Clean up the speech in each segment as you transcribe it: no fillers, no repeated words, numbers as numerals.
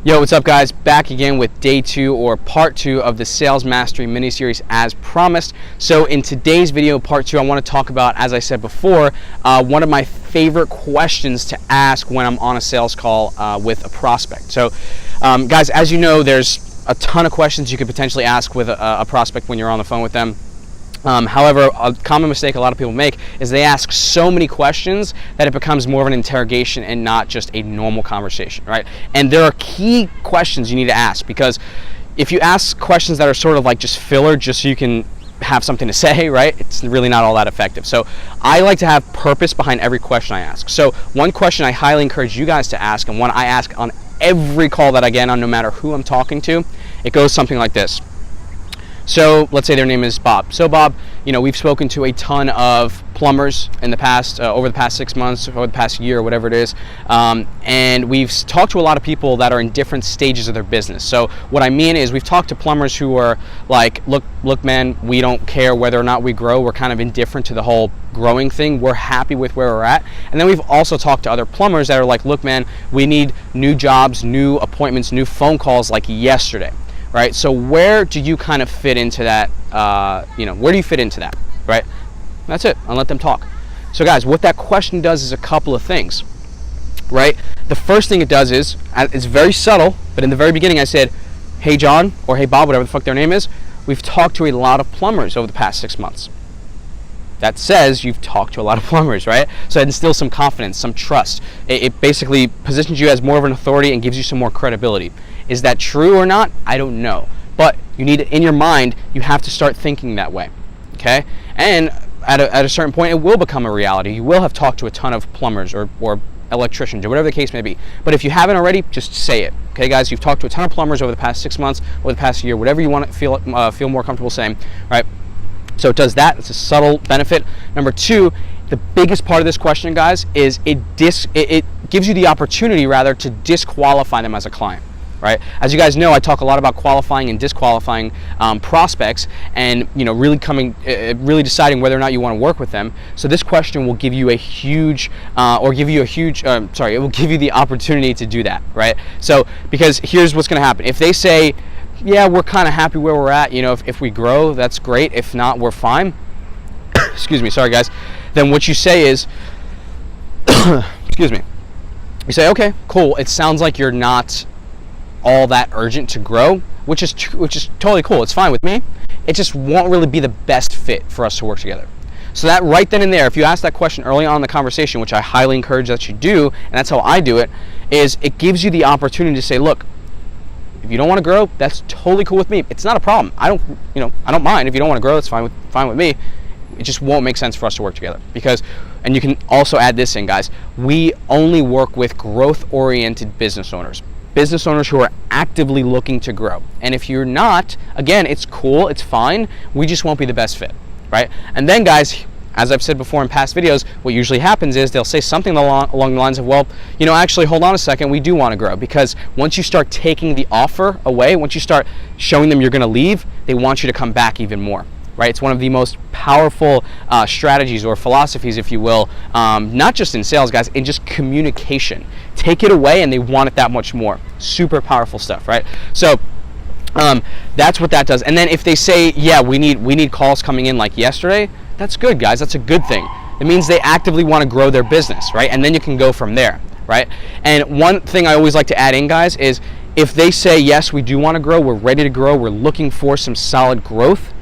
Yo, what's up guys? Back again with day 2 or part 2 of the Sales Mastery mini-series as promised. So in today's video, part 2, I want to talk about, as I said before, one of my favorite questions to ask when I'm on a sales call with a prospect. So guys, as you know, there's a ton of questions you could potentially ask with a prospect when you're on the phone with them. However, a common mistake a lot of people make is they ask so many questions that it becomes more of an interrogation and not just a normal conversation, right? And there are key questions you need to ask, because if you ask questions that are sort of like just filler, just so you can have something to say, right, it's really not all that effective. So I like to have purpose behind every question I ask. So one question I highly encourage you guys to ask, and one I ask on every call that I get on, no matter who I'm talking to, it goes something like this. So let's say their name is Bob. So Bob, you know, we've spoken to a ton of plumbers in the past, over the past 6 months, over the past year, whatever it is, and we've talked to a lot of people that are in different stages of their business. So what I mean is we've talked to plumbers who are like, look man, we don't care whether or not we grow. We're kind of indifferent to the whole growing thing. We're happy with where we're at. And then we've also talked to other plumbers that are like, look man, we need new jobs, new appointments, new phone calls like yesterday. Right, so where do you kind of fit into that? Where do you fit into that? Right, that's it. I'll let them talk. So guys, what that question does is a couple of things. Right, the first thing it does is, it's very subtle, but in the very beginning I said, hey John, or hey Bob, whatever the fuck their name is, we've talked to a lot of plumbers over the past 6 months. That says you've talked to a lot of plumbers, right? So it instills some confidence, some trust. It basically positions you as more of an authority and gives you some more credibility. Is that true or not? I don't know. But you need it in your mind, you have to start thinking that way, okay? And at a certain point, it will become a reality. You will have talked to a ton of plumbers or electricians or whatever the case may be. But if you haven't already, just say it. Okay, guys, you've talked to a ton of plumbers over the past 6 months, over the past year, whatever you want to feel more comfortable saying, right? So it does that. It's a subtle benefit. Number 2, the biggest part of this question, guys, is it gives you the opportunity, rather, to disqualify them as a client, right? As you guys know, I talk a lot about qualifying and disqualifying prospects, and really deciding whether or not you want to work with them. So this question will give you it will give you the opportunity to do that, right? So because here's what's going to happen. If they say, yeah, we're kind of happy where we're at, if we grow, that's great. If not, we're fine. Excuse me, sorry guys. Then what you say is, excuse me, you say, okay, cool, it sounds like you're not all that urgent to grow, which is totally cool. It's fine with me. It just won't really be the best fit for us to work together. So that right then and there, if you ask that question early on in the conversation, which I highly encourage that you do, and that's how I do it, is it gives you the opportunity to say, look, if you don't want to grow, that's totally cool with me. It's not a problem. I don't mind. If you don't want to grow, it's fine with me. It just won't make sense for us to work together, because, and you can also add this in, guys, we only work with growth-oriented business owners who are actively looking to grow. And if you're not, again, it's cool, it's fine. We just won't be the best fit, right? And then, guys, as I've said before in past videos, what usually happens is they'll say something along the lines of, well, actually, hold on a second, we do want to grow. Because once you start taking the offer away, once you start showing them you're going to leave, they want you to come back even more, right? It's one of the most powerful strategies or philosophies, if you will, not just in sales, guys, in just communication. Take it away and they want it that much more. Super powerful stuff, right? So that's what that does. And then if they say, yeah, we need calls coming in like yesterday, that's good, guys. That's a good thing. It means they actively want to grow their business, right? And then you can go from there, right? And one thing I always like to add in, guys, is if they say, yes, we do want to grow, we're ready to grow, we're looking for some solid growth,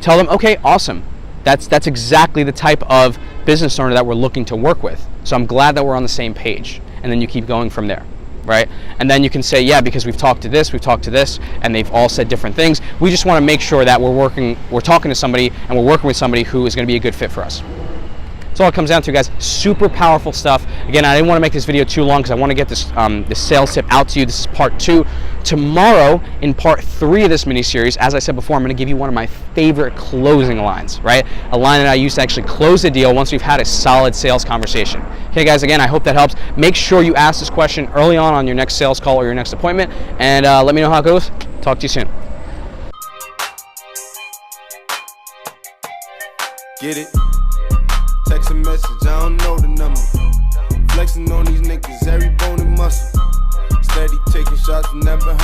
tell them, okay, awesome. That's exactly the type of business owner that we're looking to work with. So I'm glad that we're on the same page. And then you keep going from there, right? And then you can say, yeah, because we've talked to this, and they've all said different things. We just want to make sure that we're talking to somebody and we're working with somebody who is going to be a good fit for us. That's all it comes down to, guys. Super powerful stuff. Again, I didn't want to make this video too long because I want to get this sales tip out to you. This is part 2. Tomorrow, in part 3 of this mini-series, as I said before, I'm going to give you one of my favorite closing lines, right? A line that I use to actually close the deal once we've had a solid sales conversation. Okay, guys, again, I hope that helps. Make sure you ask this question early on your next sales call or your next appointment, and let me know how it goes. Talk to you soon. Get it? Text a message, I don't know the number. Flexing on these niggas, every bone and muscle. Steady taking shots, never hurt.